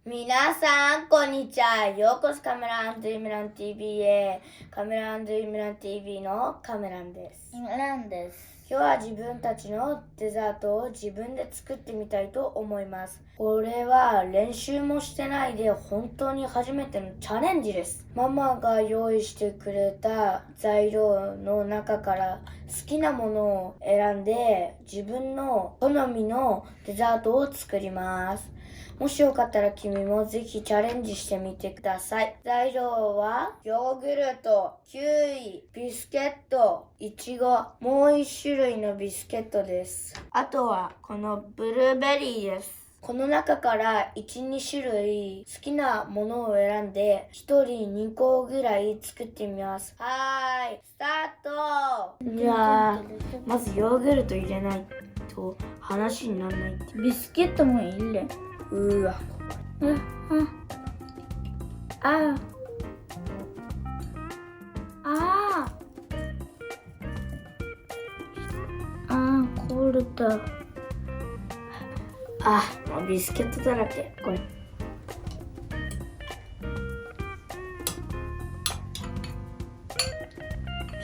皆さん、こんにちは。ようこそカメラ&イムラン TV へ。カメラ&イムラン TV のカメランです。イムランです。今日は自分たちのデザートを自分で作ってみたいと思います。これは練習もしてないで本当に初めてのチャレンジです。ママが用意してくれた材料の中から好きなものを選んで自分の好みのデザートを作ります。もしよかったら君もぜひチャレンジしてみてください。材料はヨーグルト、キウイ、ビスケット、イチゴ、もう一種類のビスケットです。あとはこのブルーベリーです。この中から1、2種類好きなものを選んで1人2個ぐらい作ってみます。はーい、スタート。じゃあ、まずヨーグルト入れないと話にならないって。ビスケットも入れ。うわ。これだ。もうビスケットだらけ。これ。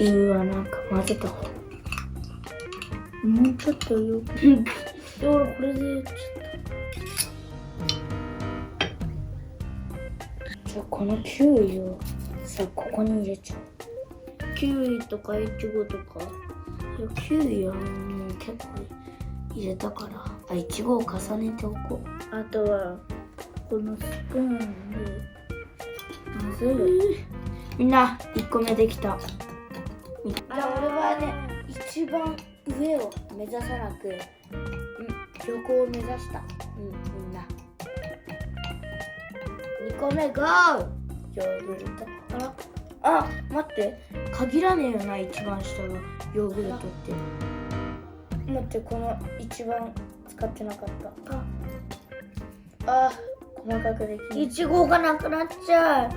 なんか混ぜた方。もうちょっとよ。俺これでやっちゃった。じゃあこのキウイをさ、ここに入れちゃう。キウイとかイチゴとか。いや、キウイはもう結構入れたから、イチゴを重ねておこう。あとはこのスプーンで混ぜる。みんな1個目できた。じゃあ俺はね、一番上を目指さなく、横を目指した。みんな。2個目ゴー。ヨーグルト。待って、限らねえよな、一番下がヨーグルトって。待って、この一番使ってなかった。細かくできる。イチゴがなくなっちゃう。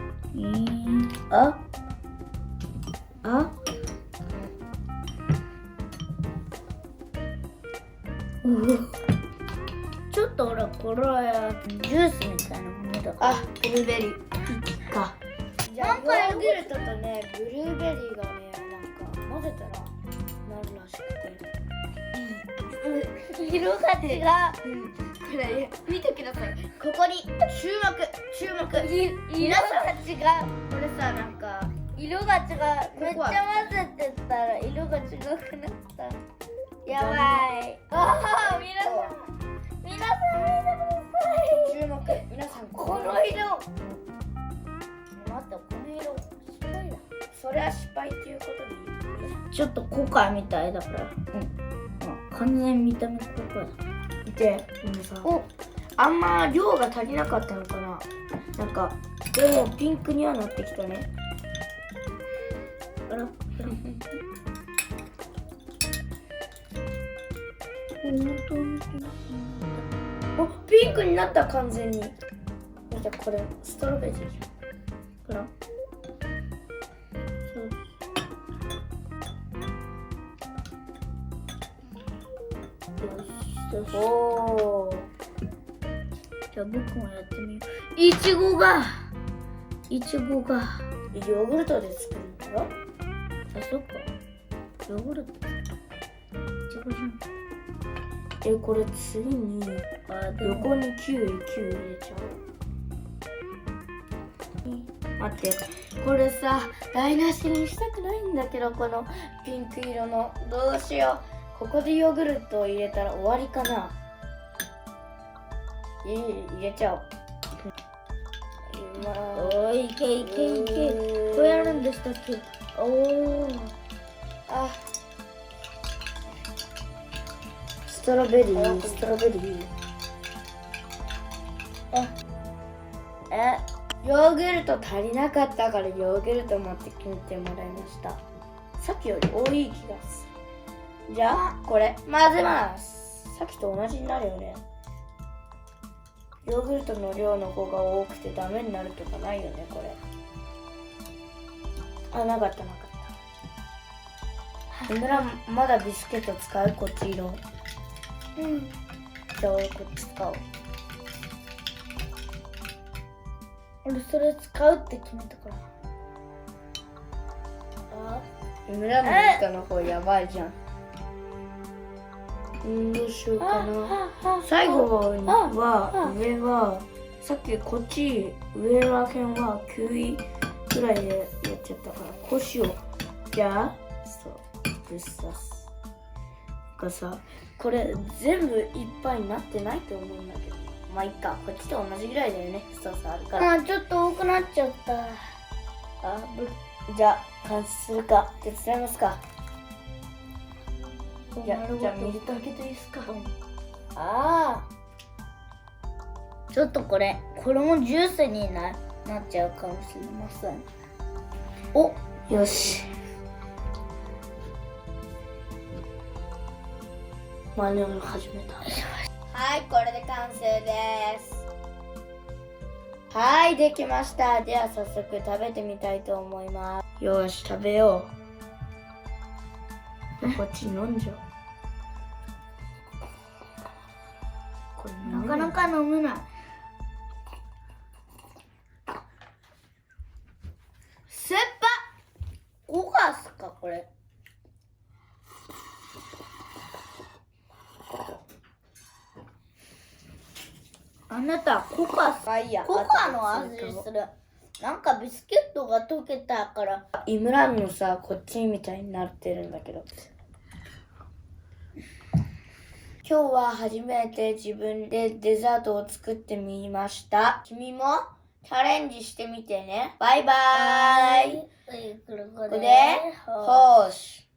ちょっと俺これはジュースみたいなものだから。ブルーベリーか。じゃあヨーグルトとね、ブルーベリーがね、なんか混ぜたらなるらしくて。色が違う。これ見てください。ここに注目。色が違う。これさ、なんか色が違う。めっちここはゃ混ぜてたら色が違くなった。やばい。皆さん見てください。注目。皆さんこの色。待って、この色失敗だ。それは失敗っていうことでいい。ちょっとコカみたいだから。完全見た目コカだ。で、さ、あんま量が足りなかったのかな。なんかでもピンクにはなってきたね。ピンクになった、完全に。じゃあこれストロベリーじゃん。ほら。おー。じゃあ僕もやってみよう。いちごがヨーグルトで作るんだろ。そっか。ヨーグルト。いちごじゃん。これ次に横にキウイ入れちゃう。待って、これさ、台無しにしたくないんだけど、このピンク色の。どうしよう。ここでヨーグルトを入れたら終わりかな。入れちゃおう。いけ。こうやるんでしたっけ。ストロベリー。ヨーグルト足りなかったからヨーグルト持ってきてもらいました。さっきより多い気がする。じゃあこれ混ぜます。さっきと同じになるよね。ヨーグルトの量の方が多くてダメになるとかないよね、これ。なかった。まだビスケット使う？こっち色。じゃあ俺こっち使おう。俺それ使うって決めたから。あ村の人の方やばいじゃん。どうしようかな。最後は上はさっきこっち上らへんは9位くらいでやっちゃったからこうしよう。じゃあそうぶっ刺す。がさこれ全部いっぱいになってないと思うんだけど、まあいっか、こっちと同じぐらいだよね。太さあるから。ちょっと多くなっちゃった。じゃあ完成するか手伝いますか。じゃあ水と開けていいですか。ちょっとこれもジュースになっちゃうかもしれません。お、よし。マネを始めた。はい、これで完成です。はい、できました。では早速食べてみたいと思います。よし、食べよう。こっち飲んじゃう。これなかなか飲めない。酸っぱ。コカスかこれ。あなたコカス。いいや、コカの味する。なんかビスケットが溶けたから。イムランのさ、こっちみたいになってるんだけど。今日は初めて自分でデザートを作ってみました。君もチャレンジしてみてね。バイバーイ。これで、ホーシ。